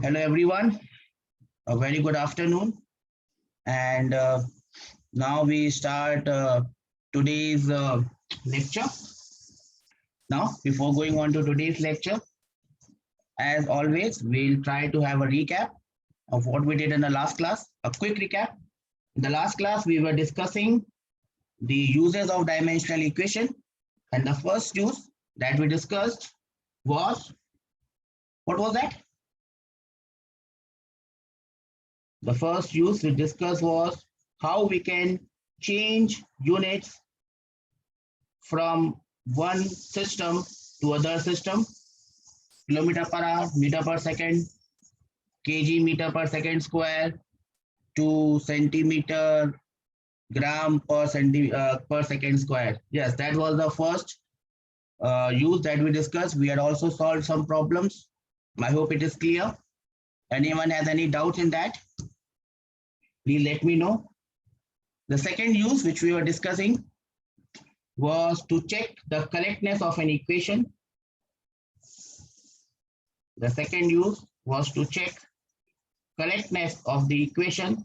Hello, everyone. A very good afternoon. And now we start today's lecture. Now, before going on to today's lecture, as always, we'll try to have a recap of what we did in the last class. A quick recap. In the last class, we were discussing the uses of dimensional equation. And the first use that we discussed was, what was that? The first use we discussed was how we can change units from one system to other system, kilometer per hour, meter per second, kg meter per second square to centimeter gram per second square. Yes, that was the first use that we discussed. We had also solved some problems. I hope it is clear. Anyone has any doubts in that? Please let me know. The second use which we were discussing was to check the correctness of an equation. The second use was to check correctness of the equation,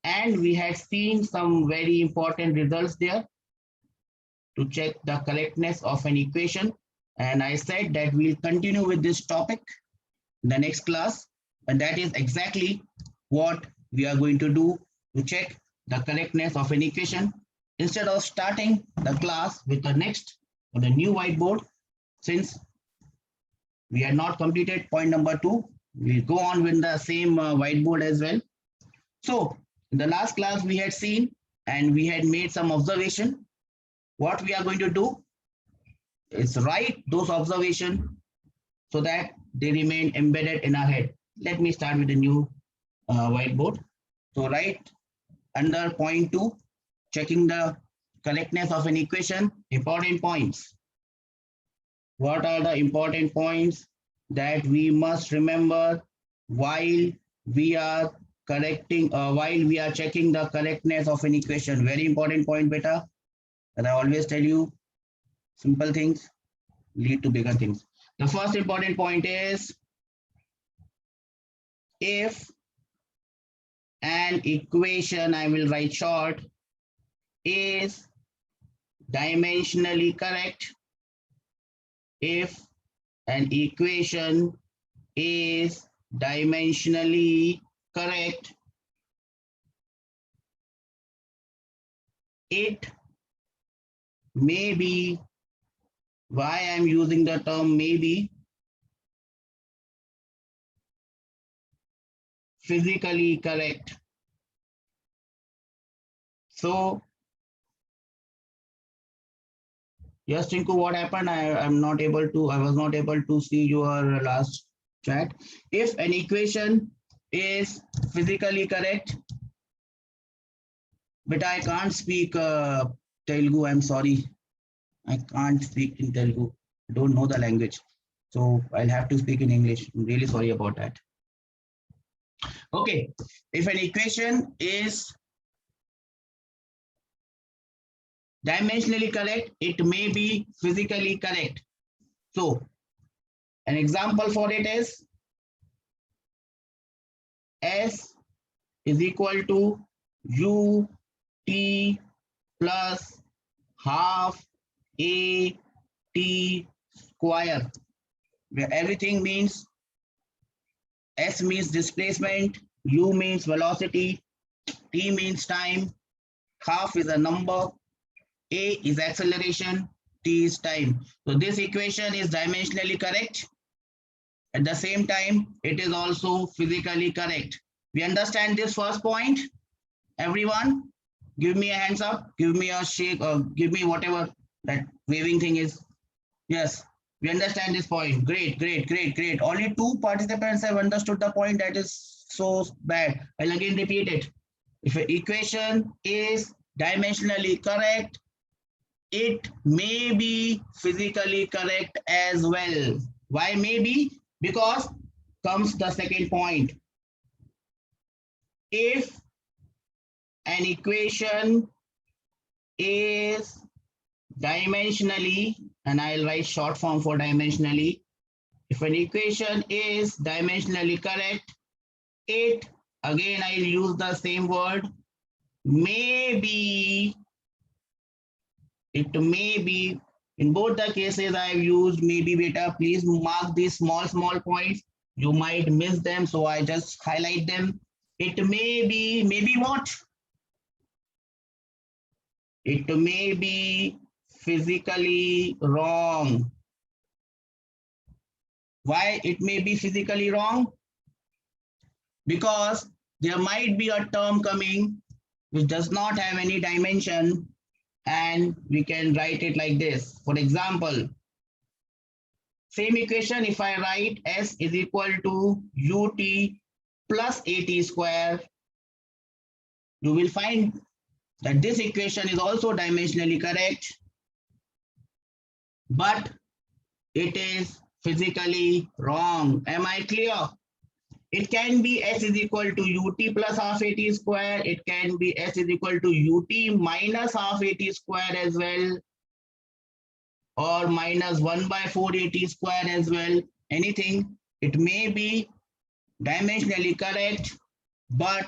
and we had seen some very important results there to check the correctness of an equation. And I said that we'll continue with this topic in the next class, and that is exactly what we are going to do to check the correctness of an equation. Instead of starting the class with the next or the new whiteboard, since we had not completed point number 2, we'll go on with the same whiteboard as well. So in the last class we had seen and we had made some observation. What we are going to do is write those observations so that they remain embedded in our head. Let me start with a new whiteboard. So write under point 2, checking the correctness of an equation, important points. What are the important points that we must remember while we are while we are checking the correctness of an equation? Very important point, beta. And I always tell you, simple things lead to bigger things. The first important point is, if an equation, I will write short, is dimensionally correct, if an equation is dimensionally correct, it may be, why I am using the term maybe, physically correct. So yes, Tinku, what happened? I was not able to see your last chat. If an equation is physically correct, but I can't speak Telugu, I'm sorry. I can't speak in Telugu. I don't know the language. So I'll have to speak in English. I'm really sorry about that. Okay, if an equation is dimensionally correct, it may be physically correct. So an example for it is S is equal to U T plus half A T square, where everything means S means displacement, U means velocity, T means time, half is a number, A is acceleration, T is time. So this equation is dimensionally correct. At the same time, it is also physically correct. We understand this first point? Everyone, give me a hands up, give me a shake, or give me whatever that waving thing is. Yes, we understand this point. Great, great, great, great. Only 2 participants have understood the point. That is so bad. I'll again repeat it. If an equation is dimensionally correct, it may be physically correct as well. Why maybe? Because comes the second point. If an equation is dimensionally, and I'll write short form for dimensionally, If an equation is dimensionally correct, it, again I'll use the same word, maybe, it may be, in both the cases I have used maybe. Beta, please mark these small points. You might miss them, so I just highlight them. It may be, maybe what? It may be physically wrong. Why it may be physically wrong? Because there might be a term coming which does not have any dimension, and we can write it like this. For example, same equation, if I write S is equal to ut plus at square, you will find that this equation is also dimensionally correct, but it is physically wrong. Am I clear? It can be S is equal to ut plus half at square. It can be S is equal to ut minus half at square as well, or minus 1 by 4 at square as well. Anything. It may be dimensionally correct, but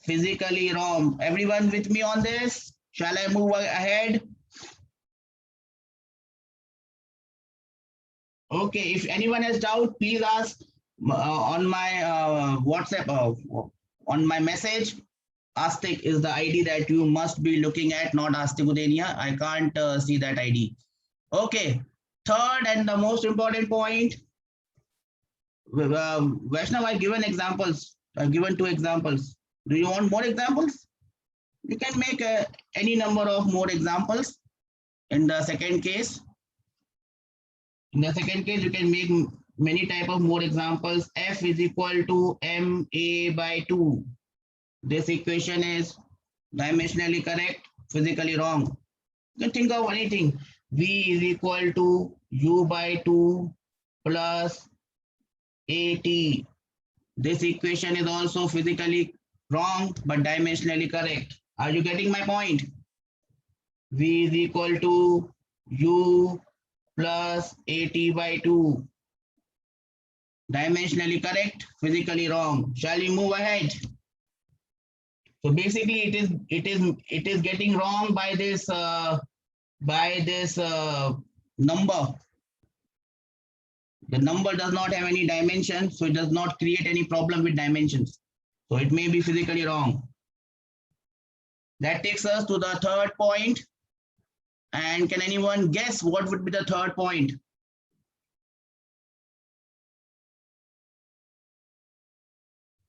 physically wrong. Everyone with me on this? Shall I move ahead? Okay, if anyone has doubt, please ask on my WhatsApp, on my message. Astic is the ID that you must be looking at, not Astikudenia. I can't see that ID. Okay, third and the most important point. Vaishnav, I've given examples. I've given 2 examples. Do you want more examples? You can make any number of more examples. In the second case, you can make many type of more examples. F is equal to ma by 2. This equation is dimensionally correct, physically wrong. You can think of anything. V is equal to u by 2 plus at. This equation is also physically wrong, but dimensionally correct. Are you getting my point? V is equal to u plus at by 2. Dimensionally correct, physically wrong. Shall we move ahead? So basically, it is getting wrong by this number. The number does not have any dimension, so it does not create any problem with dimensions. So it may be physically wrong. That takes us to the third point. And can anyone guess what would be the third point?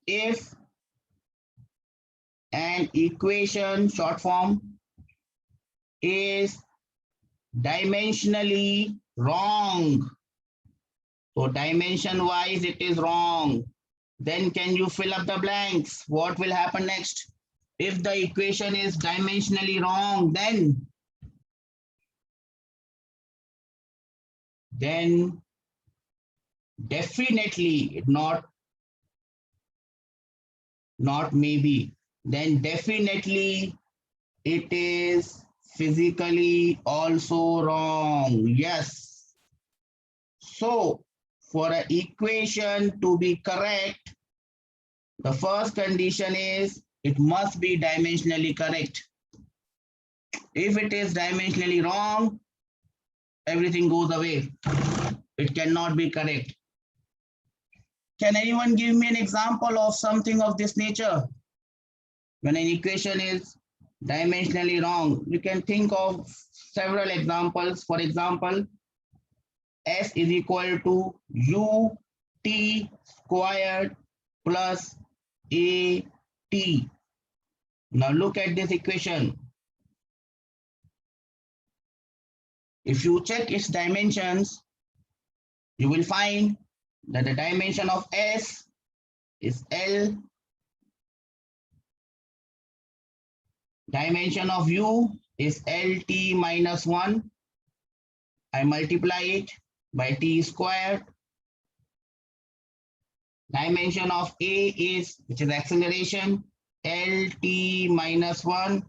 If an equation, short form, is dimensionally wrong, so dimension wise it is wrong, then can you fill up the blanks? What will happen next? If the equation is dimensionally wrong, then definitely, not maybe, then definitely it is physically also wrong. Yes. So for an equation to be correct, the first condition is it must be dimensionally correct. If it is dimensionally wrong, everything goes away. It cannot be correct. Can anyone give me an example of something of this nature? When an equation is dimensionally wrong, you can think of several examples. For example, S is equal to ut squared plus at. Now look at this equation. If you check its dimensions, you will find that the dimension of S is L, dimension of U is LT minus 1. I multiply it by t squared. Dimension of A is, which is acceleration, LT minus 1.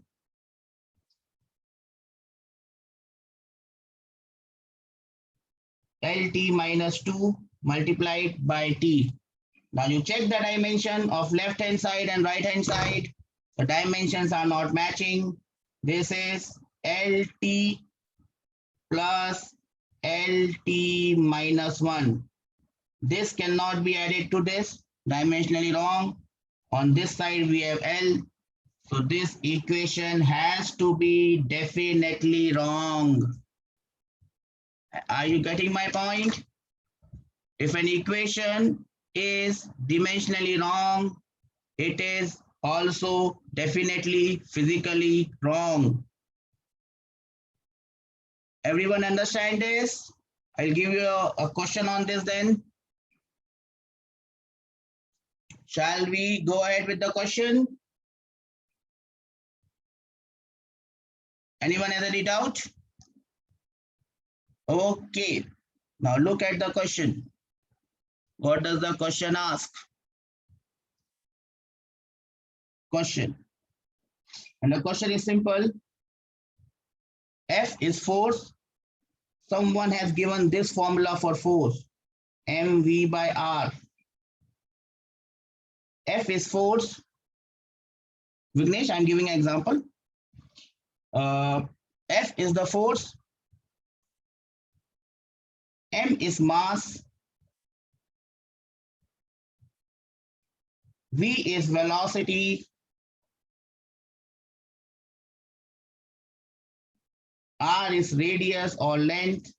LT minus 2. multiplied by t. Now you check the dimension of left hand side and right hand side. The dimensions are not matching. This is LT plus LT minus 1. This cannot be added to this, dimensionally wrong. On this side we have L. So this equation has to be definitely wrong. Are you getting my point? If an equation is dimensionally wrong, it is also definitely physically wrong. Everyone understand this? I'll give you a question on this then. Shall we go ahead with the question? Anyone has any doubt? Okay. Now look at the question. What does the question ask? Question. And the question is simple. F is force. Someone has given this formula for force. mv by r. F is force. Vignesh, I'm giving an example. F is the force. M is mass. V is velocity. R is radius or length.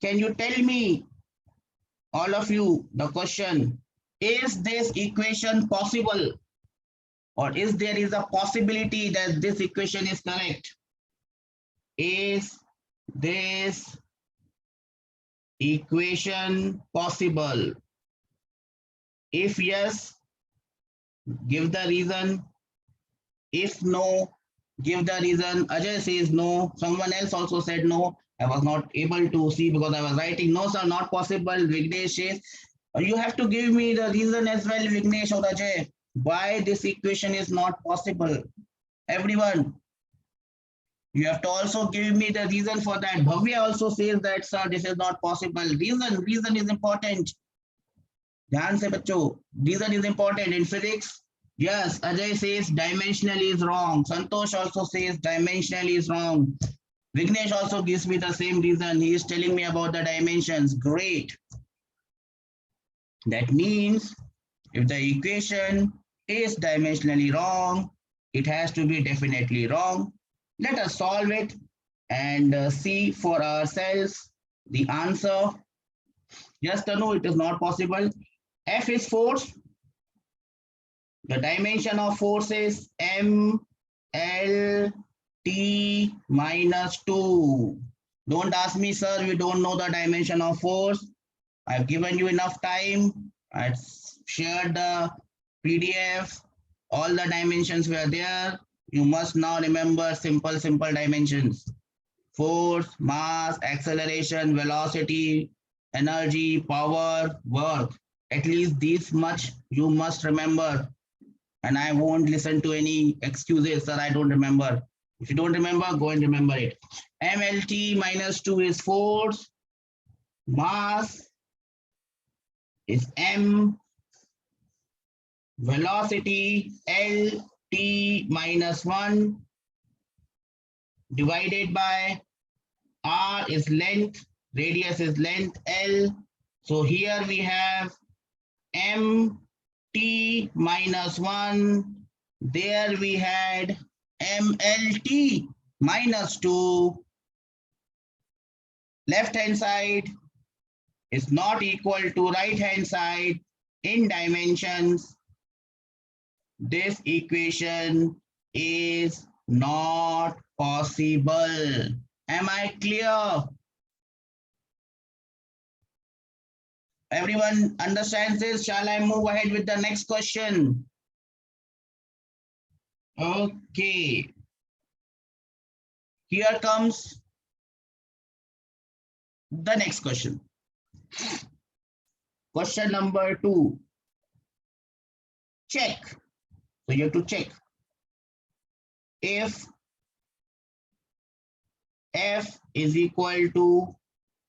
Can you tell me, all of you, the question, is this equation possible? Or is there a possibility that this equation is correct? Is this equation possible? If yes, give the reason. If no, give the reason. Ajay says no. Someone else also said no. I was not able to see because I was writing. No, sir, not possible. Vignesh says, you have to give me the reason as well, Vignesh or Ajay, why this equation is not possible. Everyone, you have to also give me the reason for that. Bhavya also says that, sir, this is not possible. Reason is important. Dhyan se bachcho, reason is important in physics. Yes, Ajay says dimensionally is wrong. Santosh also says dimensionally is wrong. Vignesh also gives me the same reason. He is telling me about the dimensions. Great. That means if the equation is dimensionally wrong, it has to be definitely wrong. Let us solve it and see for ourselves the answer. Yes or no, it is not possible. F is force. The dimension of force is M L T minus 2. Don't ask me, sir, we don't know the dimension of force. I've given you enough time. I've shared the PDF. All the dimensions were there. You must now remember simple dimensions. Force, mass, acceleration, velocity, energy, power, work. At least this much you must remember. And I won't listen to any excuses that I don't remember. If you don't remember, go and remember it. MLT minus 2 is force. Mass is M. Velocity LT minus 1 divided by R is length. Radius is length L. So here we have MT minus 1. There we had MLT minus 2. Left hand side is not equal to right hand side in dimensions. This equation is not possible. Am I clear? Everyone understands this? Shall I move ahead with the next question? Okay. Here comes the next question. Question number 2. Check. So you have to check if F is equal to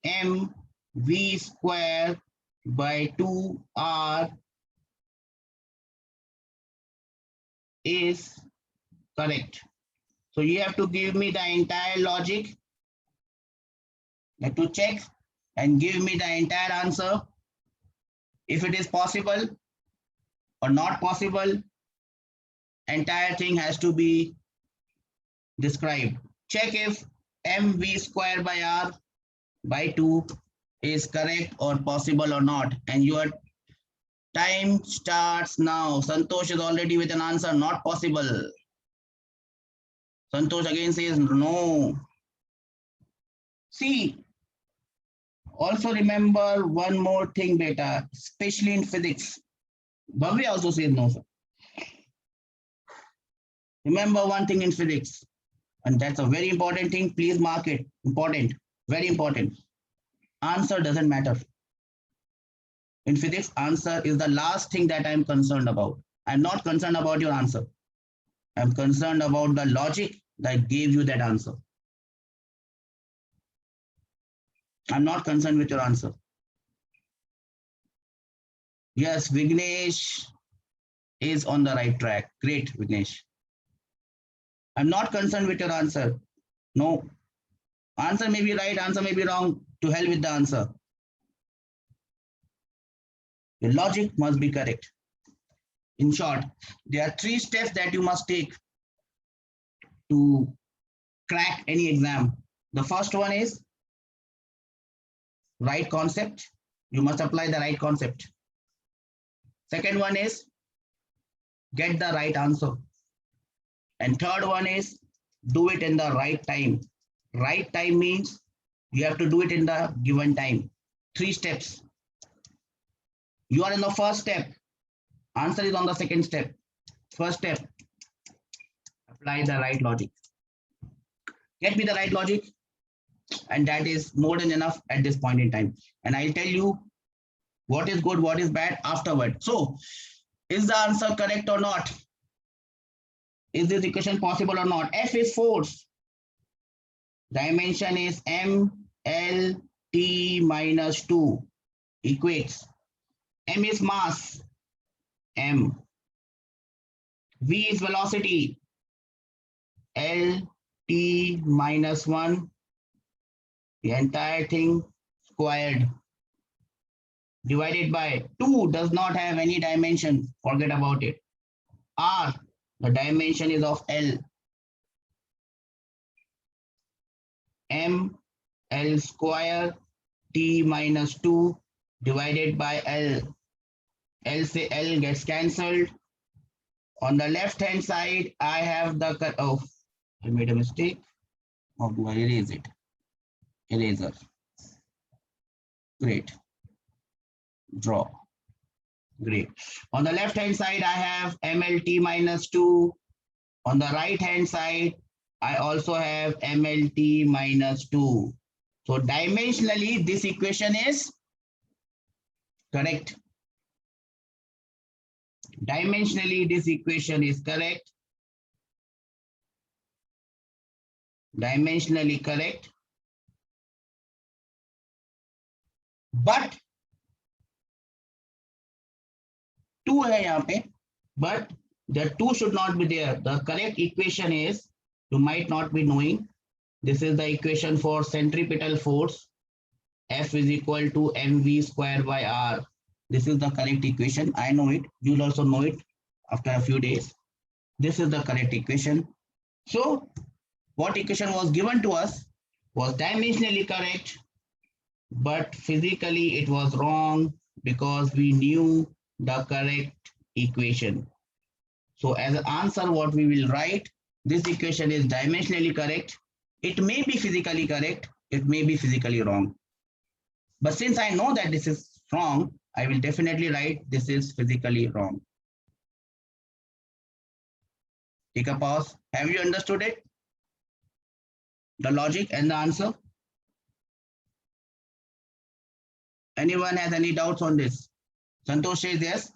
mv square by 2R is correct. So you have to give me the entire logic. You have to check and give me the entire answer. If it is possible or not possible, entire thing has to be described. Check if mv square by r by 2 is correct or possible or not. And your time starts now. Santosh is already with an answer, not possible. Santosh again says no. See, also remember one more thing, beta, especially in physics. Bhavya also says no, sir. Remember one thing in physics, and that's a very important thing. Please mark it. Important, very important. Answer doesn't matter. In physics, answer is the last thing that I'm concerned about. I'm not concerned about your answer. I'm concerned about the logic that gave you that answer. I'm not concerned with your answer. Yes, Vignesh is on the right track. Great, Vignesh. I'm not concerned with your answer. No. Answer may be right, answer may be wrong. To hell with the answer. Your logic must be correct. In short, there are 3 steps that you must take to crack any exam. The first one is right concept. You must apply the right concept. Second one is get the right answer. And third one is do it in the right time. Right time means you have to do it in the given time. 3 steps. You are in the first step. Answer is on the second step. First step, apply the right logic. Get me the right logic, and that is more than enough at this point in time. And I'll tell you what is good, what is bad afterward. So, is the answer correct or not? Is this equation possible or not? F is force. Dimension is m l t minus 2 equates. M is mass, m. V is velocity, l t minus 1, the entire thing squared, divided by 2 does not have any dimension, forget about it. R, the dimension is of L. M L square t minus 2 divided by L. L say L gets cancelled. On the left hand side, I have the cut off. I made a mistake. How do I erase it? Eraser. Great. Draw. Great. On the left hand side, I have MLT minus 2. On the right hand side, I also have MLT minus 2. So dimensionally, this equation is correct. Dimensionally, this equation is correct. Dimensionally correct. But 2 है यहाँ पे, but the 2 should not be there. The correct equation is, you might not be knowing, this is the equation for centripetal force. F is equal to mv square by r. This is the correct equation. I know it. You'll also know it after a few days. This is the correct equation. So what equation was given to us was dimensionally correct, but physically it was wrong because we knew the correct equation. So as an answer, what we will write, this equation is dimensionally correct. It may be physically correct. It may be physically wrong. But since I know that this is wrong, I will definitely write this is physically wrong. Take a pause. Have you understood it? The logic and the answer? Anyone has any doubts on this? Santosh says yes.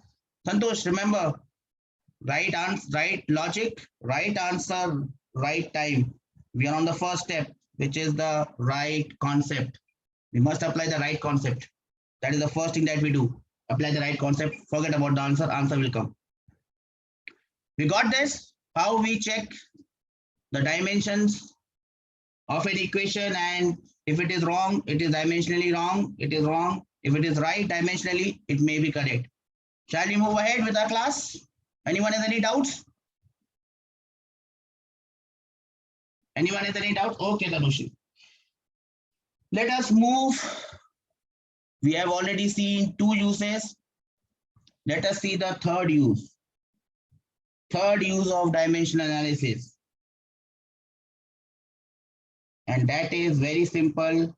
Santosh, remember, right answer, right logic, right answer, right time. We are on the first step, which is the right concept. We must apply the right concept. That is the first thing that we do. Apply the right concept. Forget about the answer. Answer will come. We got this. How we check the dimensions of an equation, and if it is wrong, it is dimensionally wrong. It is wrong. If it is right dimensionally, it may be correct. Shall we move ahead with our class? Anyone has any doubts? Anyone has any doubts? Okay, Tanushi. Let us move. We have already seen two uses. Let us see the third use. Third use of dimensional analysis. And that is very simple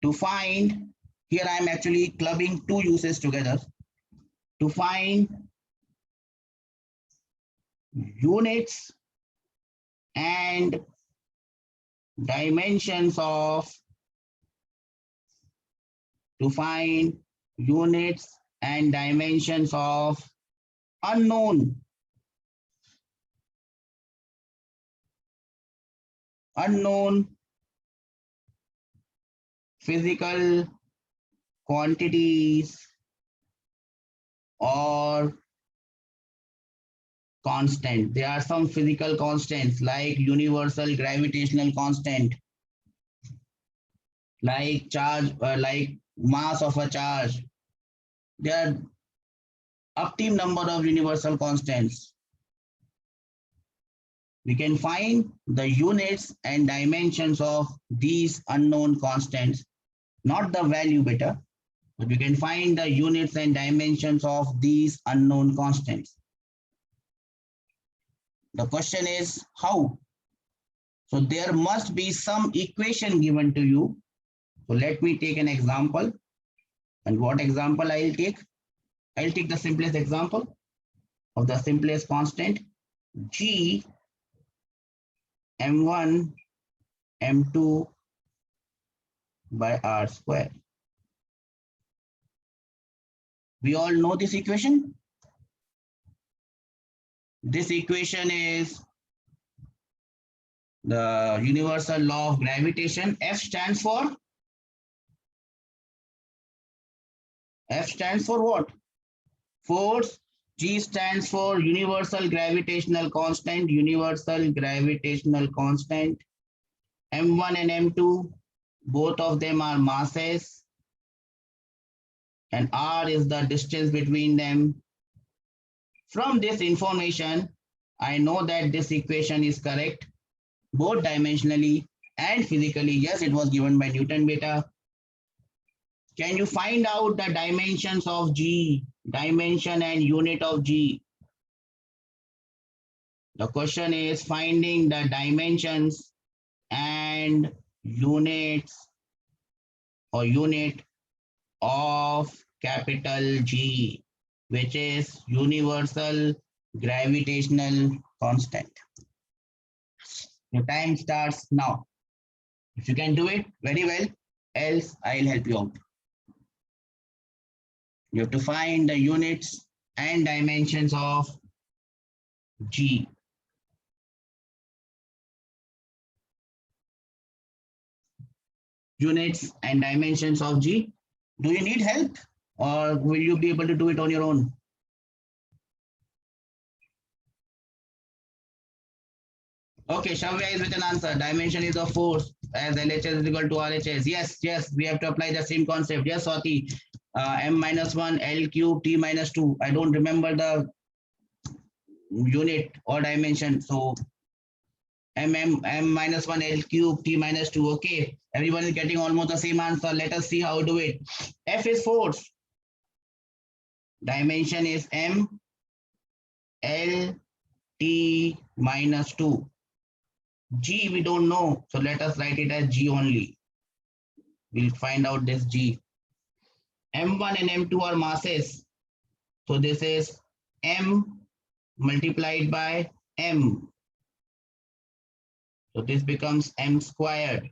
to find. Here I am actually clubbing two uses together to find units and dimensions of unknown physical quantities or constant. There are some physical constants like universal gravitational constant, like charge, like mass of a charge. There are up-team number of universal constants. We can find the units and dimensions of these unknown constants, not the value beta, but we can find the units and dimensions of these unknown constants. The question is how? So there must be some equation given to you. So let me take an example. And what example I'll take? I'll take the simplest example of the simplest constant, G M1 M2 by R square. We all know this equation. This equation is the universal law of gravitation. F stands for what? Force. G stands for universal gravitational constant. M1 and M2, both of them are masses, and R is the distance between them. From this information, I know that this equation is correct, both dimensionally and physically. Yes, it was given by Newton beta. Can you find out the dimensions of G, dimension and unit of G? The question is finding the dimensions and units or unit of capital G, which is universal gravitational constant. Your time starts now. If you can do it, very well, else I'll help you out. You have to find the units and dimensions of G. Units and dimensions of G. Do you need help or will you be able to do it on your own? Okay, Shavya is with an answer. Dimension is of force as LHS is equal to RHS. Yes, we have to apply the same concept. Yes, Swati. M-1 L cube T minus 2. I don't remember the unit or dimension. So M-1 L cube T minus 2. Okay, everyone is getting almost the same answer. Let us see how to do it. F is force. Dimension is M L T minus 2. G we don't know, so let us write it as G only. We'll find out this G. M1 and M2 are masses. So this is M multiplied by M. So this becomes M squared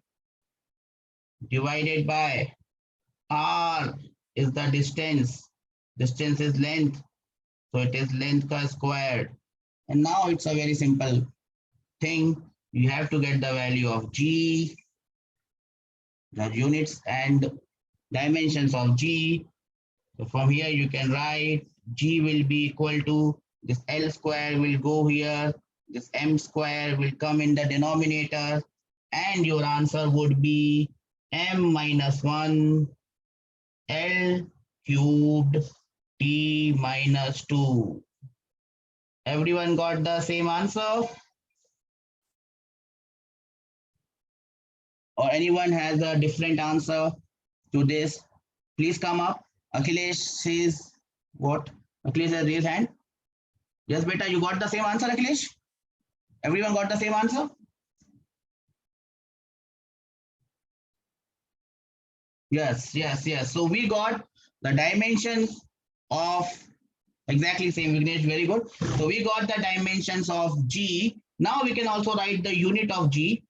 divided by R is the distance. Distance is length. So it is length squared. And now it's a very simple thing. You have to get the value of G, the units and dimensions of G. So from here you can write G will be equal to this L square will go here, this M square will come in the denominator, and your answer would be M minus 1 L cubed T minus 2. Everyone got the same answer? Or anyone has a different answer to this? Please come up. Akhilesh says what? Akhilesh has raised hand. Yes, beta, you got the same answer, Akhilesh? Everyone got the same answer? Yes, yes, yes. So we got the dimensions of exactly same, Vignesh, very good. So we got the dimensions of G. Now we can also write the unit of G.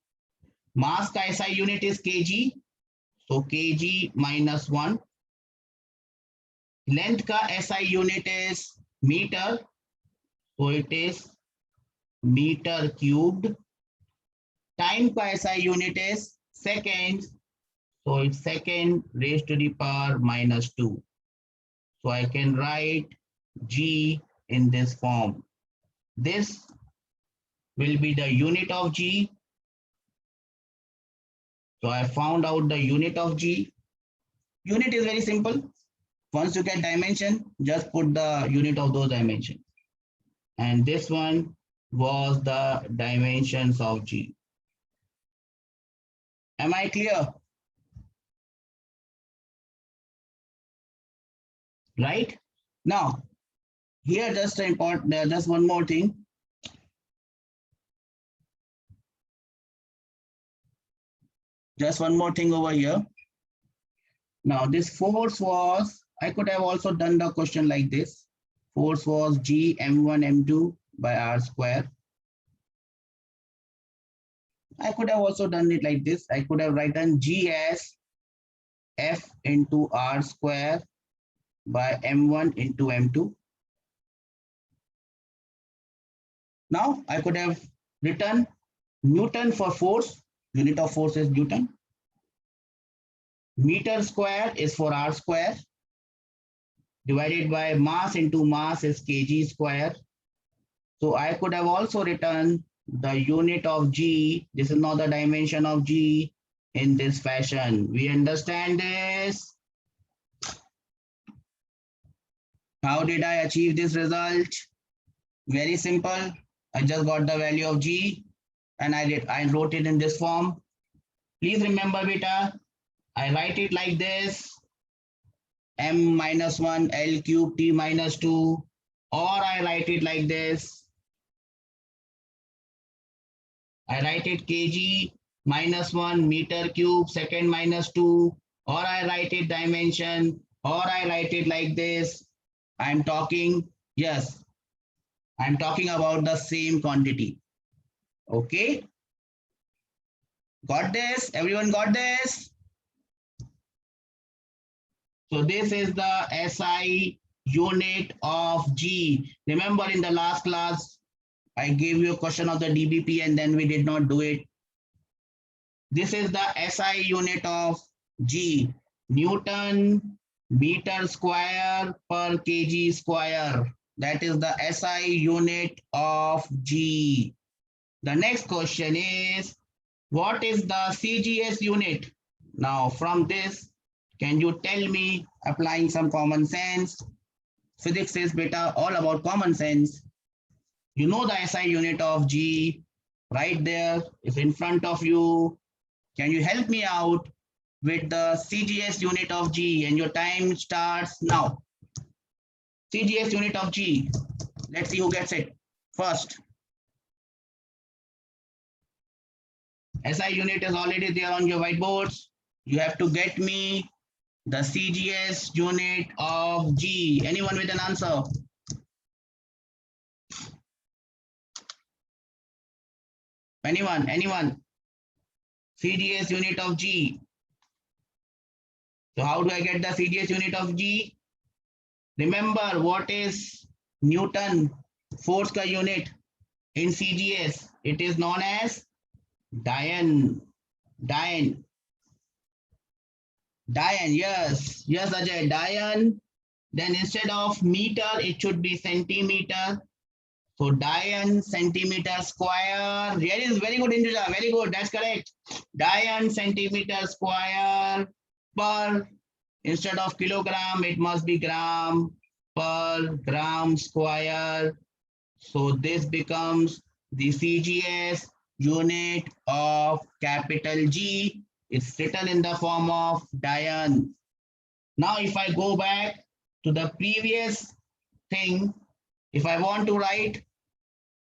Mass का SI unit is kg. So kg minus 1. Length का SI unit is meter. So it is meter cubed. Time का SI unit is seconds. So it's second raised to the power minus 2. So I can write G in this form. This will be the unit of G. So I found out the unit of G. Unit is very simple. Once you get dimension, just put the unit of those dimensions. And this one was the dimensions of G. Am I clear? Right? Now, here just just one more thing. Just one more thing over here. Now this force was, I could have also done the question like this. Force was G M1 M2 by R square. I could have also done it like this. I could have written G as F into R square by M1 into M2. Now I could have written Newton for force. Unit of force is Newton. Meter square is for R square. Divided by mass into mass is kg square. So I could have also written the unit of G. This is not the dimension of G in this fashion. We understand this? How did I achieve this result? Very simple. I just got the value of G and I wrote it in this form. Please remember, beta, I write it like this. M minus 1 L cube T minus 2, or I write it like this. I write it kg minus 1 meter cube second minus 2, or I write it dimension, or I write it like this. I'm talking, yes, I'm talking about the same quantity. Okay. Got this? Everyone got this? So this is the SI unit of G. Remember in the last class, I gave you a question of the DBP and then we did not do it. This is the SI unit of G. Newton meter square per kg square. That is the SI unit of G. The next question is, what is the CGS unit? Now from this, can you tell me, applying some common sense? Physics is beta all about common sense. You know the SI unit of G right there is in front of you. Can you help me out with the CGS unit of G? And your time starts now. CGS unit of G. Let's see who gets it first. SI unit is already there on your whiteboards. You have to get me the CGS unit of G. Anyone with an answer? Anyone? CGS unit of G. So how do I get the CGS unit of G? Remember, what is Newton force ka unit in CGS? It is known as Dian. Dian, yes. Yes, Ajay, Dian. Then instead of meter, it should be centimeter. So Dian centimeter square. Here is very good, Induja. Very good. That's correct. Dian centimeter square per. Instead of kilogram, it must be gram per gram square. So this becomes the CGS unit of capital G. It's written in the form of Dian. Now, if I go back to the previous thing, if I want to write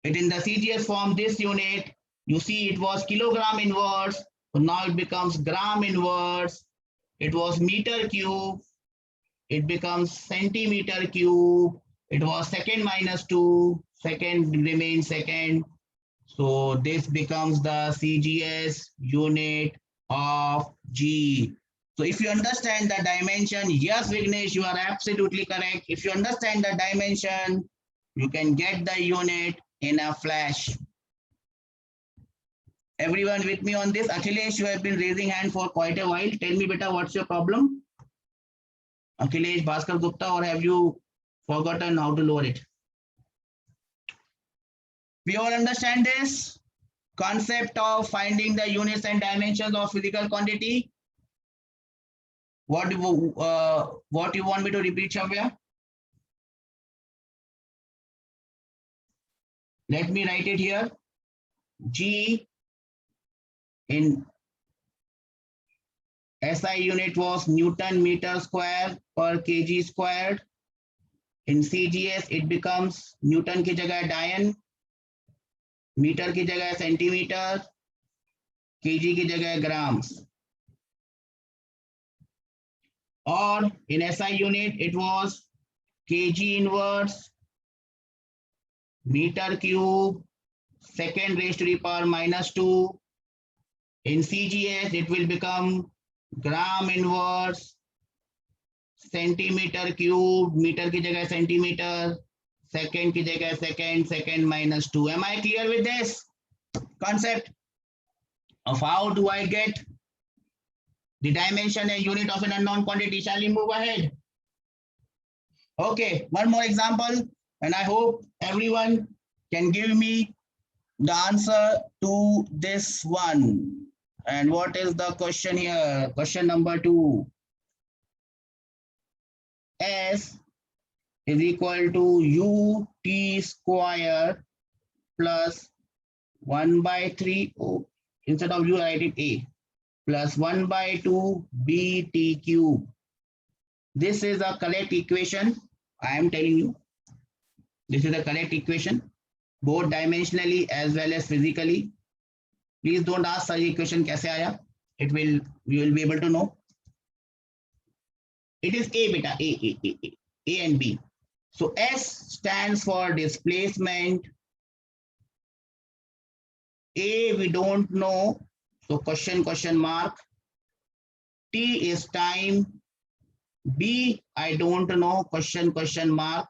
it in the CGS form, this unit, you see it was kilogram inverse. So now it becomes gram inverse. It was meter cube. It becomes centimeter cube. It was second minus 2. Second remains second. So this becomes the CGS unit of G. So if you understand the dimension, yes, Vignesh, you are absolutely correct. If you understand the dimension, you can get the unit in a flash. Everyone with me on this? Akhilesh, you have been raising hand for quite a while. Tell me, beta, what's your problem? Akhilesh, Bhaskar Gupta, or have you forgotten how to lower it? We all understand this concept of finding the units and dimensions of physical quantity. What you want me to repeat, Shavya? Let me write it here. G in SI unit was Newton meter square per kg squared. In CGS it becomes Newton की जगह Dian, metre की जगह centimetre, kg की जगह grams. Or in SI unit it was kg inverse meter cube second raised to the power minus 2. In CGS it will become gram inverse centimeter cube, meter की जगह centimeter, second की जगह second minus 2. Am I clear with this concept of how do I get the dimension and unit of an unknown quantity? Shall we move ahead? Okay, one more example, and I hope everyone can give me the answer to this one. And what is the question here? Question number 2. S is equal to ut square plus 1 by 3. Oh, instead of u, I write it a plus 1 by 2 bt cube. This is a correct equation. I am telling you, this is a correct equation, both dimensionally as well as physically. Please don't ask such equation kaise aaya. It will, you will be able to know. It is a beta, a and b. So S stands for displacement. A we don't know, so question mark. T is time. B I don't know, question mark.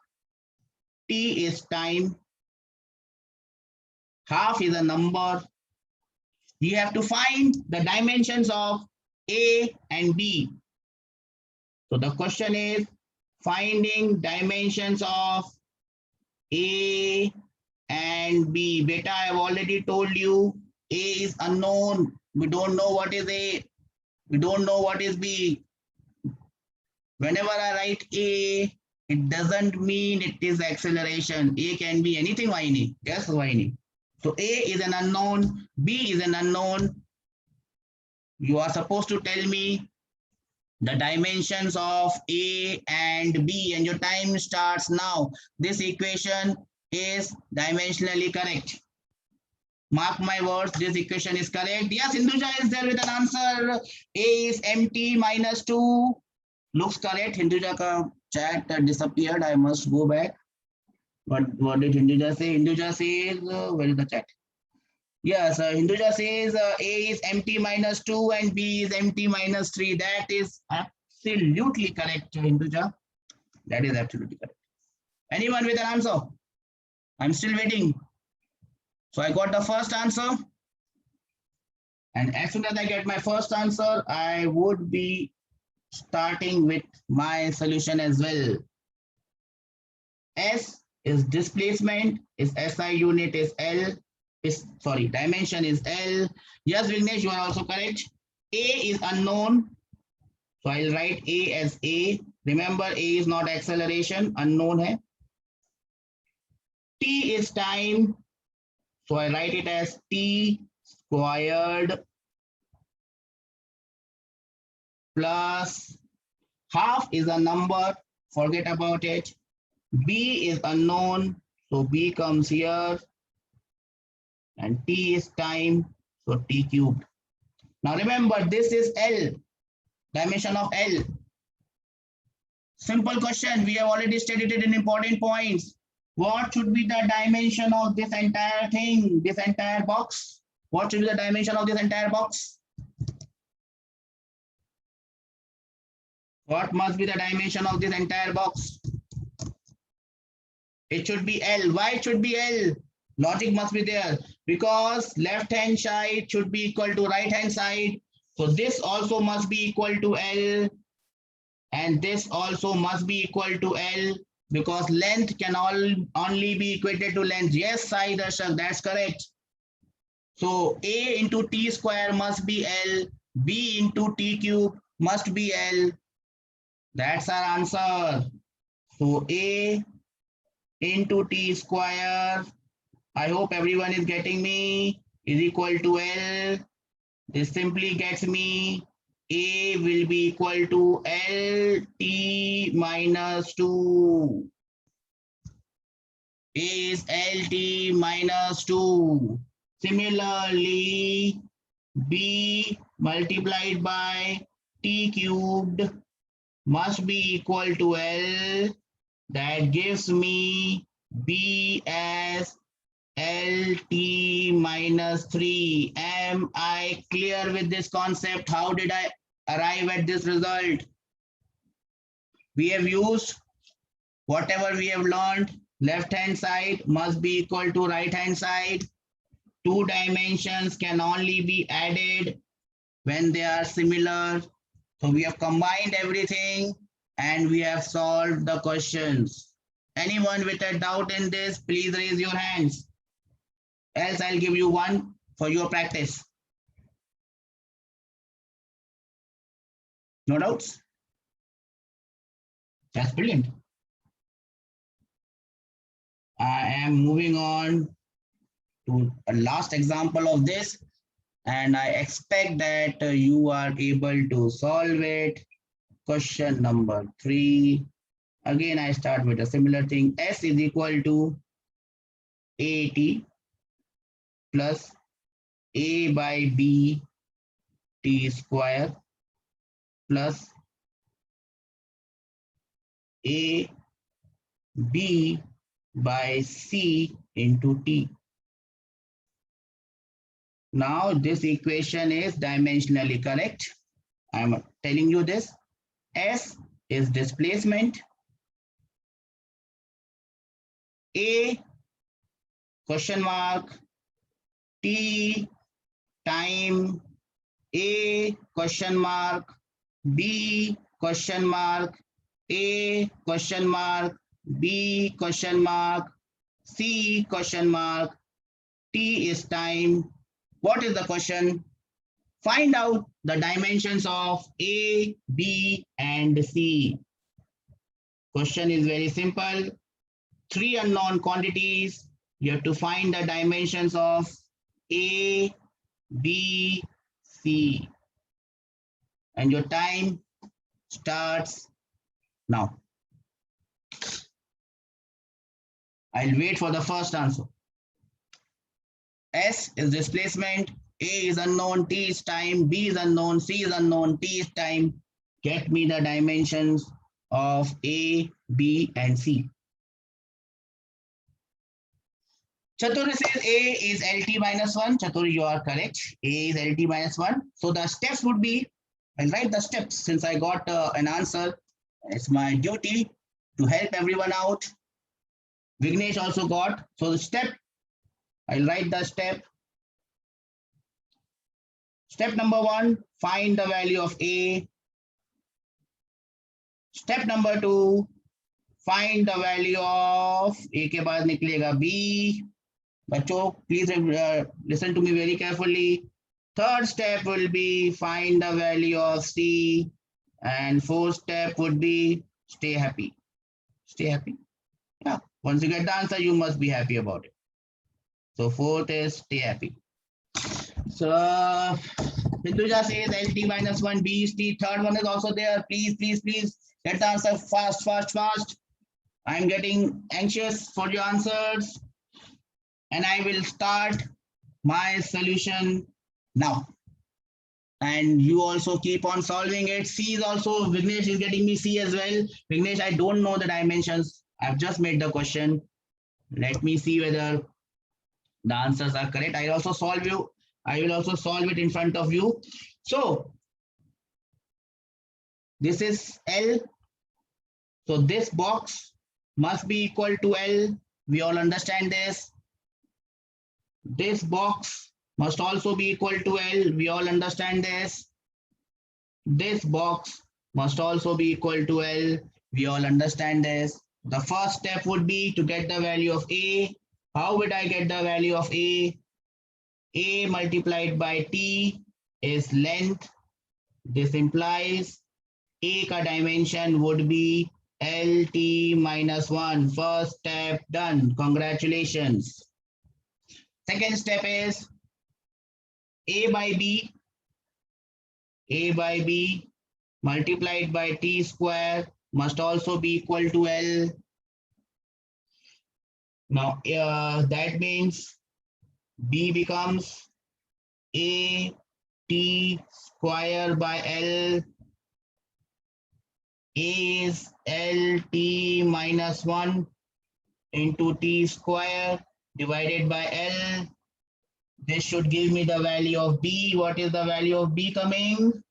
T is time. Half is a number. You have to find the dimensions of A and B. So the question is finding dimensions of A and B. Beta, I have already told you A is unknown. We don't know what is A. We don't know what is B. Whenever I write A, it doesn't mean it is acceleration. A can be anything, Vaini. Yes, Vaini. So A is an unknown, B is an unknown. You are supposed to tell me the dimensions of A and B, and your time starts now. This equation is dimensionally correct. Mark my words, this equation is correct. Yes, Hinduja is there with an answer. A is mt minus 2. Looks correct. Hinduja ka chat disappeared. I must go back. What did Hinduja say? Hinduja says, where is the chat? Yes, Hinduja says A is mt minus 2 and B is mt minus 3. That is absolutely correct, Hinduja. That is absolutely correct. Anyone with an answer? I'm still waiting. So I got the first answer. And as soon as I get my first answer, I would be starting with my solution as well. S is displacement, is SI unit is L, is sorry, dimension is L. Yes, Vignesh, you are also correct. A is unknown, so I'll write A as A. Remember, A is not acceleration, unknown hai. T is time, so I write it as T squared plus half is a number, forget about it. B is unknown, so B comes here, and T is time, so T cubed. Now remember, this is L, dimension of L. Simple question, we have already stated it in important points. What should be the dimension of this entire thing, this entire box? What should be the dimension of this entire box? What must be the dimension of this entire box? It should be L. Why it should be L? Logic must be there, because left hand side should be equal to right hand side. So this also must be equal to L, and this also must be equal to L, because length can only be equated to length. Yes, Sai Darshak, that's correct. So A into T square must be L, B into T cube must be L. That's our answer. So A into T square, I hope everyone is getting me, is equal to L. This simply gets me A will be equal to LT minus 2. A is LT minus 2. Similarly, B multiplied by T cubed must be equal to L. That gives me B as LT minus 3. Am I clear with this concept? How did I arrive at this result? We have used whatever we have learned. Left hand side must be equal to right hand side. Two dimensions can only be added when they are similar. So we have combined everything and we have solved the questions. Anyone with a doubt in this, please raise your hands. Else I'll give you one for your practice. No doubts? That's brilliant. I am moving on to a last example of this, and I expect that you are able to solve it. Question number 3. Again, I start with a similar thing. S is equal to AT plus A by B T square plus A B by C into T. Now this equation is dimensionally correct. I'm telling you this. S is displacement. A question mark, T time, A question mark, B question mark, A question mark, B question mark, C question mark, T is time. What is the question? Find out the dimensions of A, B, and C. Question is very simple. 3 unknown quantities. You have to find the dimensions of A, B, C. And your time starts now. I'll wait for the first answer. S is displacement, A is unknown, T is time, B is unknown, C is unknown, T is time. Get me the dimensions of A, B, and C. Chatur says A is LT minus 1. Chatur, you are correct. A is LT minus 1. So the steps would be, I'll write the steps since I got an answer. It's my duty to help everyone out. Vignesh also got. So the step, I'll write the step. Step number 1, find the value of A. Step number 2, find the value of A के बाद निकलेगा B. बच्चों, please listen to me very carefully. Third step will be find the value of C, and fourth step would be stay happy. Stay happy. Yeah. Once you get the answer, you must be happy about it. So fourth is stay happy. So Hinduja says LT minus 1, B is T. Third one is also there. Please, please, please get the answer fast, fast, fast. I'm getting anxious for your answers. And I will start my solution now. And you also keep on solving it. C is also, Vignesh is getting me C as well. Vignesh, I don't know the dimensions. I've just made the question. Let me see whether the answers are correct. I will also solve it in front of you. So this is L. So this box must be equal to L. We all understand this. This box must also be equal to L. We all understand this. This box must also be equal to L. We all understand this. The first step would be to get the value of A. How would I get the value of A? A multiplied by T is length. This implies A ka dimension would be LT minus 1. First step done. Congratulations. Second step is A by B multiplied by T square must also be equal to L. Now that means B becomes A T square by L. A is LT minus 1 into T square divided by L. This should give me the value of B. What is the value of B coming?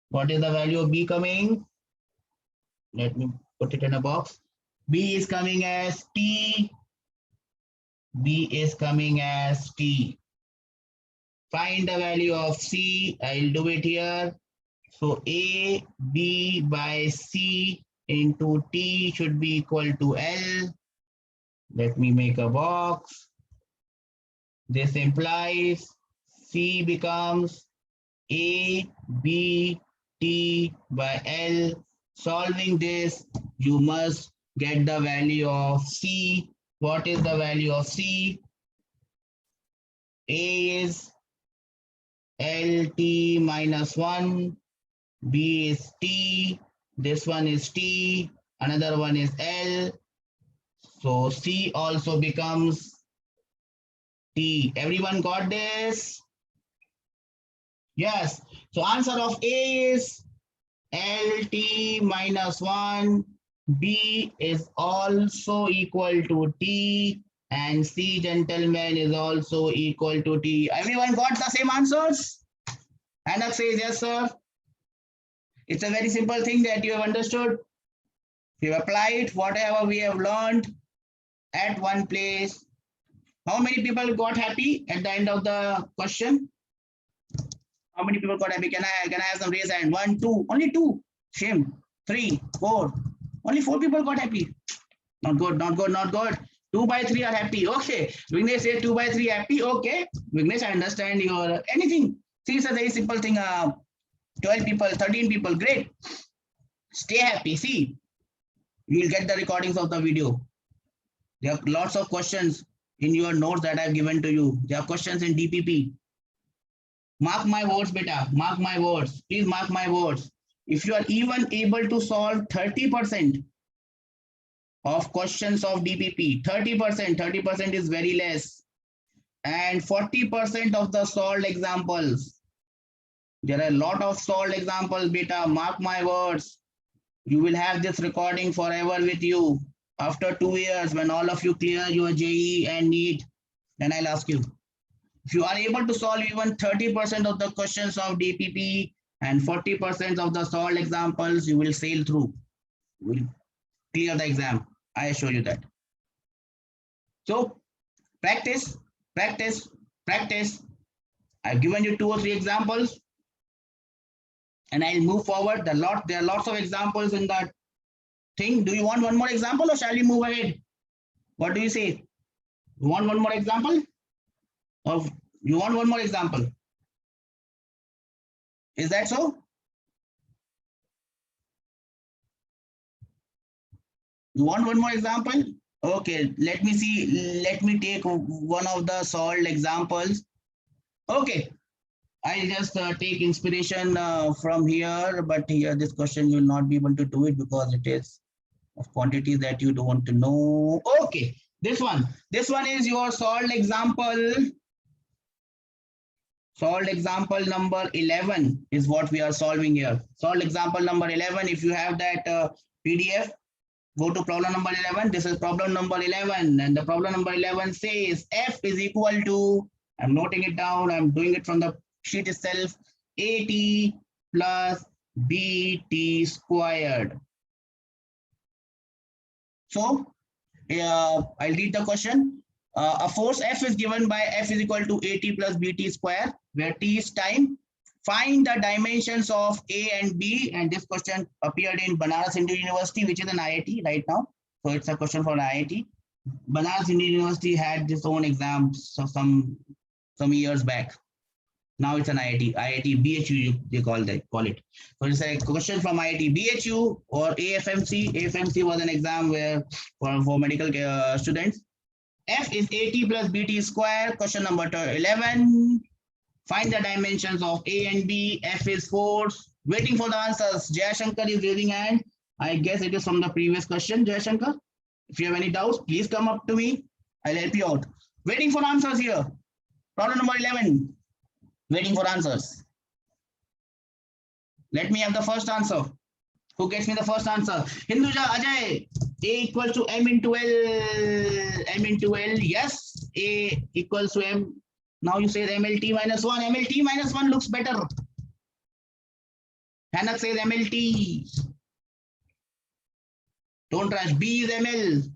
What is the value of B coming? Let me put it in a box. B is coming as T. B is coming as T. Find the value of C. I'll do it here. So A, B by C into T should be equal to L. Let me make a box. This implies C becomes A, B, T by L. Solving this, you must get the value of C. What is the value of C? A is LT minus 1. B is T. This one is T. Another one is L. So C also becomes T. Everyone got this? Yes. So answer of A is LT minus 1. B is also equal to T. And C, gentlemen, is also equal to T. Everyone got the same answers? Anak says yes, sir. It's a very simple thing that you have understood. You have applied whatever we have learned at one place. How many people got happy at the end of the question? How many people got happy? Can I have some raise hand? 1, 2, only 2. Shame. 3, 4. Only 4 people got happy. Not good, not good, not good. 2 by 3 are happy. Okay. Vignesh said 2 by 3 happy. Okay. Vignesh, I understand your anything. See, it's a very simple thing. 12 people, 13 people. Great. Stay happy. See, you will get the recordings of the video. There are lots of questions in your notes that I've given to you. There are questions in DPP. Mark my words, beta. Mark my words. Please mark my words. If you are even able to solve 30% of questions of DPP, 30% is very less. And 40% of the solved examples. There are a lot of solved examples, beta. Mark my words. You will have this recording forever with you. After 2 years, when all of you clear your JEE and NEET, then I'll ask you. If you are able to solve even 30% of the questions of DPP and 40% of the solved examples, you will sail through. You will clear the exam. I assure you that. So practice, practice, practice. I've given you 2 or 3 examples. and I'll move forward. There are lots of examples in that thing. Do you want one more example or shall we move ahead? What do you say? You want one more example? Or you want one more example? Is that so? You want one more example? Okay, let me see. Let me take one of the solved examples. Okay, I'll just take inspiration from here, but here this question you'll not be able to do it because it is of quantities that you don't want to know. Okay, this one is your solved example. Solved example number 11 is what we are solving here. Solved example number 11. If you have that PDF, go to problem number 11. This is problem number 11, and the problem number 11 says F is equal to, I'm noting it down, I'm doing it from the sheet itself, AT plus BT squared. So I'll read the question. A force F is given by F is equal to AT plus BT square, where T is time. Find the dimensions of A and B, and this question appeared in Banaras Hindu University, which is an IIT right now. So it's a question for IIT. Banaras Hindu University had its own exams so some years back. Now it's an IIT BHU, they call it. So it's a question from IIT BHU or AFMC. AFMC was an exam where for medical students. F is AT plus BT square. Question number 11. Find the dimensions of A and B. F is force. Waiting for the answers. Jayashankar is raising hand. I guess it is from the previous question, Jayashankar. If you have any doubts, please come up to me. I'll help you out. Waiting for answers here. Problem number 11. Waiting for answers. Let me have the first answer. Who gets me the first answer? Hinduja, Ajay. A equals to M into L. M into L. Yes. A equals to M. Now you say MLT minus 1. MLT minus 1 looks better. Hanak says MLT. Don't rush. B is ML.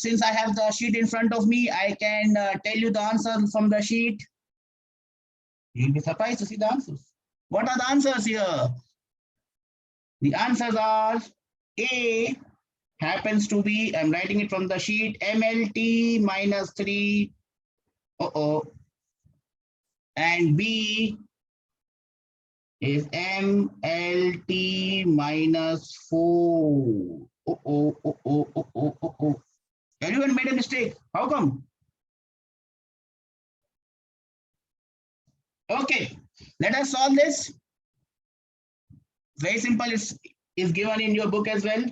Since I have the sheet in front of me, I can tell you the answer from the sheet. You'll be surprised to see the answers. What are the answers here? The answers are A happens to be, I'm writing it from the sheet, MLT minus 3. And B is MLT minus 4. Everyone made a mistake. How come? Okay, let us solve this. Very simple. Is given in your book as well.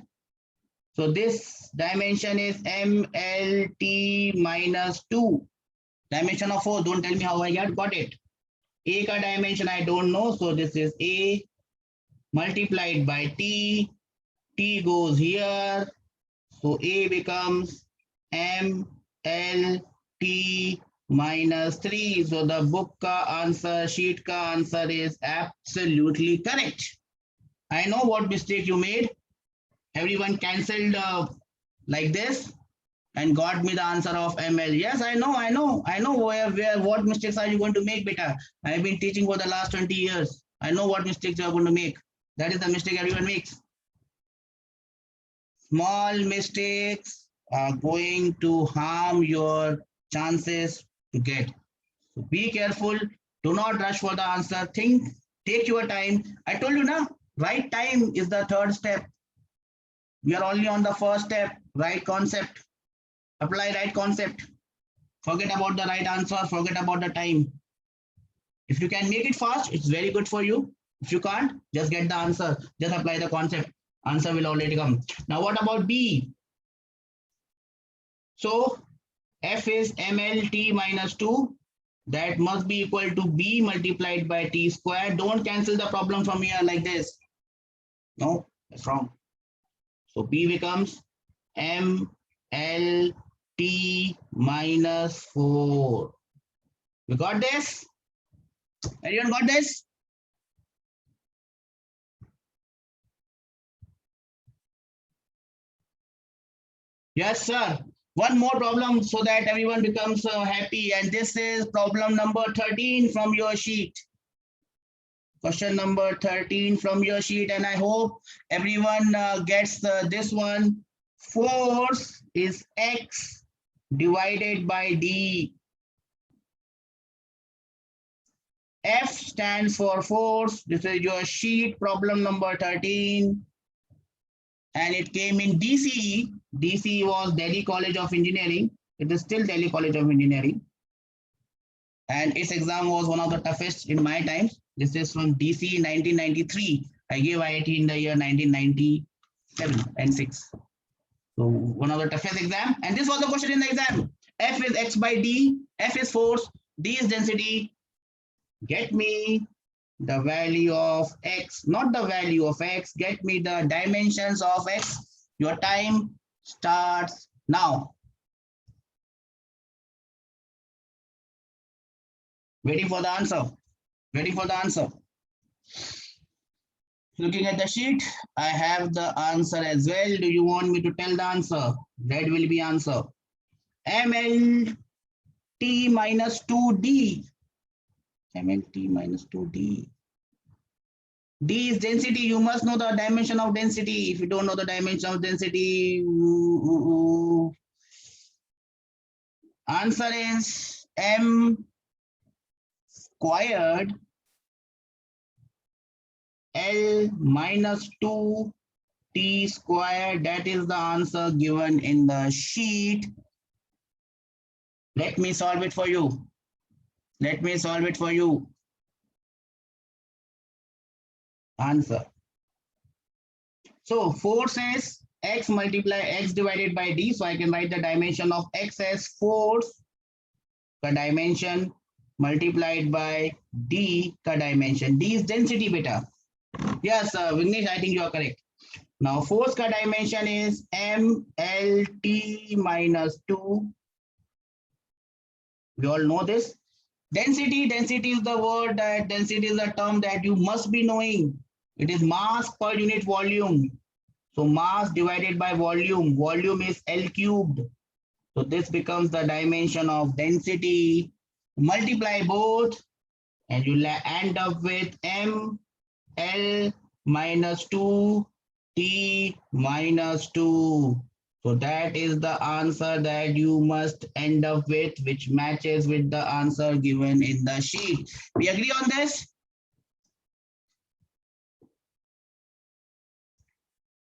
So this dimension is MLT minus 2. Dimension of 4. Don't tell me how I got it. A ka dimension I don't know. So this is A multiplied by T. T goes here. So A becomes MLT minus 3. So the book ka answer, sheet ka answer is absolutely correct. I know what mistake you made. Everyone cancelled like this and got me the answer of ML. Yes, I know where what mistakes are you going to make, beta. I've been teaching for the last 20 years. I know what mistakes you are going to make. That is the mistake everyone makes. Small mistakes are going to harm your chances to get. So be careful. Do not rush for the answer. Think, take your time. I told you now, right time is the third step. We are only on the first step, right concept. Apply right concept. Forget about the right answer. Forget about the time. If you can make it fast, it's very good for you. If you can't, just get the answer. Just apply the concept. Answer will already come. Now what about B? So F is MLT minus 2. That must be equal to B multiplied by T squared. Don't cancel the problem from here like this. No, that's wrong. So B becomes MLT minus 4. We got this? Anyone got this? Yes, sir. One more problem so that everyone becomes happy. And this is problem number 13 from your sheet. Question number 13 from your sheet, and I hope everyone gets this one. Force is X divided by D. F stands for force. This is your sheet, problem number 13. And it came in DCE. DCE was Delhi College of Engineering. It is still Delhi College of Engineering. And its exam was one of the toughest in my times. This is from DCE 1993. I gave IIT in the year 1997 and 6. So one of the toughest exam. And this was the question in the exam. F is X by D. F is force. D is density. Get me the value of X, not the value of X. Get me the dimensions of X. Your time starts now. Waiting for the answer. Waiting for the answer. Looking at the sheet, I have the answer as well. Do you want me to tell the answer? That will be answer. MLT minus 2D. MLT minus 2D. D is density. You must know the dimension of density. If you don't know the dimension of density, answer is M squared L minus 2T squared. That is the answer given in the sheet. Let me solve it for you. Let me solve it for you. Answer. So force is X multiply X divided by D. So I can write the dimension of X as force ka dimension multiplied by D ka dimension. D is density beta. Yes, Vignesh, I think you are correct. Now force ka dimension is MLT minus 2. We all know this. Density is the word that density is a term that you must be knowing. It is mass per unit volume. So mass divided by volume. Volume is L cubed. So this becomes the dimension of density. Multiply both and you'll end up with M L minus 2 T minus 2. So that is the answer that you must end up with, which matches with the answer given in the sheet. We agree on this?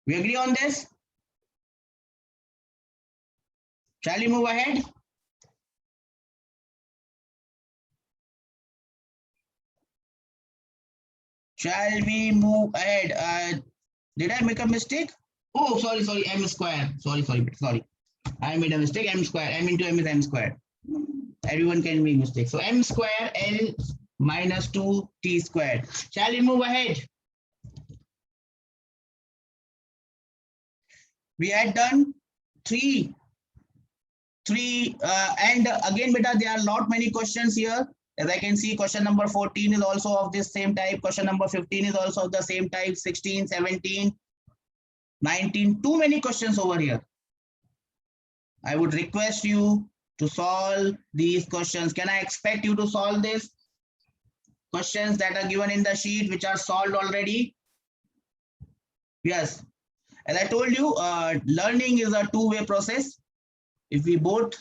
We agree on this? Shall we move ahead? Shall we move ahead? Did I make a mistake? Oh, sorry, M square. Sorry. I made a mistake, M square. M into M is M square. Everyone can make mistakes. So M square L minus 2T squared. Shall we move ahead? We had done three, and again, beta, there are not many questions here. As I can see, question number 14 is also of this same type. Question number 15 is also of the same type. 16, 17, 19, too many questions over here. I would request you to solve these questions. Can I expect you to solve this? Questions that are given in the sheet, which are solved already? Yes. As I told you, learning is a two-way process. If we both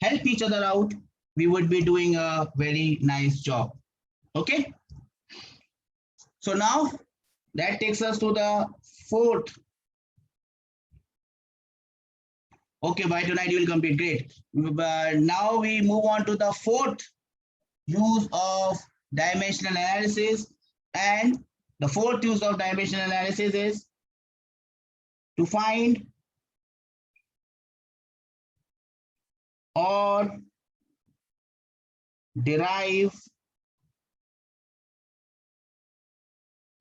help each other out, we would be doing a very nice job. Okay. So now that takes us to the fourth. Okay, by tonight you will complete. Great. But now we move on to the fourth use of dimensional analysis. And the fourth use of dimensional analysis is to find or derive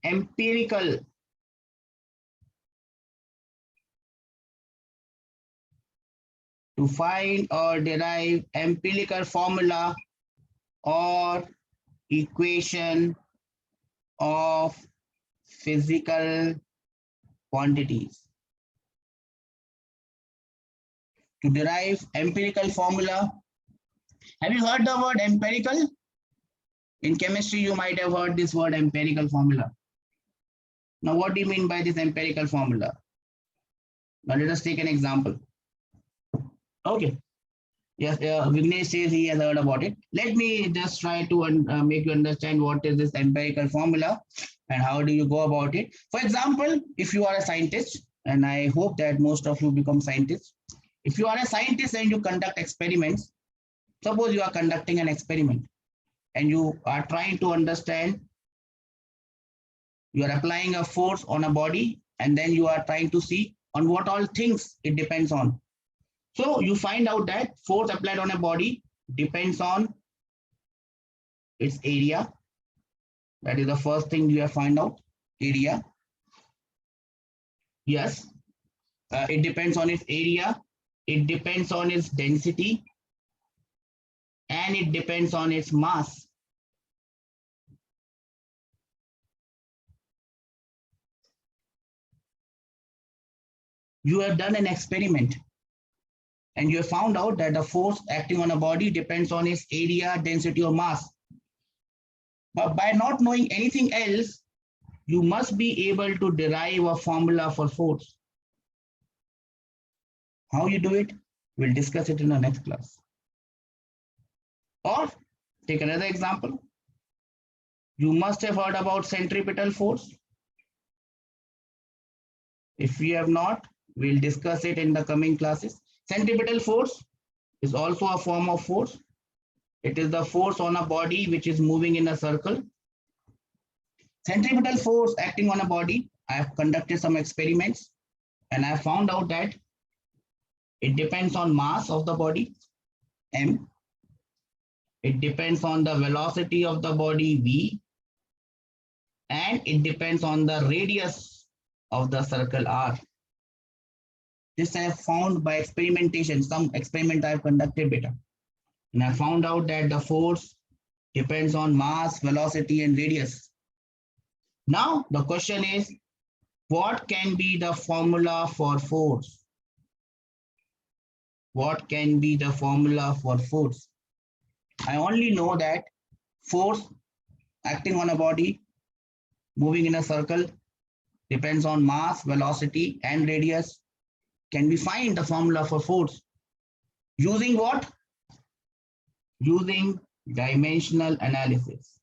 empirical formula or equation of physical quantities. To derive empirical formula. Have you heard the word empirical? In chemistry, you might have heard this word empirical formula. Now, what do you mean by this empirical formula? Now, let us take an example. Okay. Yes, Vignesh says he has heard about it. Let me just try to make you understand what is this empirical formula and how do you go about it. For example, if you are a scientist, and I hope that most of you become scientists. If you are a scientist and you conduct experiments, suppose you are conducting an experiment and you are trying to understand, you are applying a force on a body and then you are trying to see on what all things it depends on. So you find out that force applied on a body depends on its area. That is the first thing you have find out, area. Yes, it depends on its area, it depends on its density, and it depends on its mass. You have done an experiment and you have found out that the force acting on a body depends on its area, density, or mass. But by not knowing anything else, you must be able to derive a formula for force. How you do it, we'll discuss it in the next class. Or take another example. You must have heard about centripetal force. If we have not, we'll discuss it in the coming classes. Centripetal force is also a form of force. It is the force on a body which is moving in a circle. Centripetal force acting on a body, I have conducted some experiments and I found out that it depends on mass of the body, m. It depends on the velocity of the body, v. And it depends on the radius of the circle, r. This I have found by experimentation. Some experiment I have conducted better. And I found out that the force depends on mass, velocity, and radius. Now, the question is, what can be the formula for force? What can be the formula for force? I only know that force acting on a body, moving in a circle, depends on mass, velocity, and radius. Can we find the formula for force? Using what? Using dimensional analysis.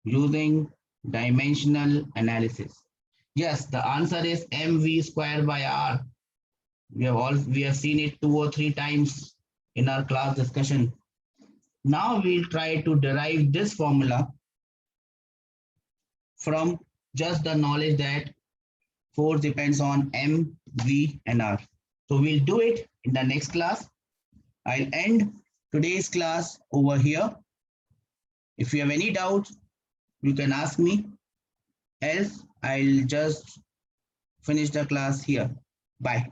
Using dimensional analysis. Yes, the answer is mv square by r. We have seen it 2 or 3 times in our class discussion. Now we'll try to derive this formula from just the knowledge that force depends on m, v, and r. So we'll do it in the next class. I'll end today's class over here. If you have any doubts, you can ask me. Else, I'll just finish the class here. Bye.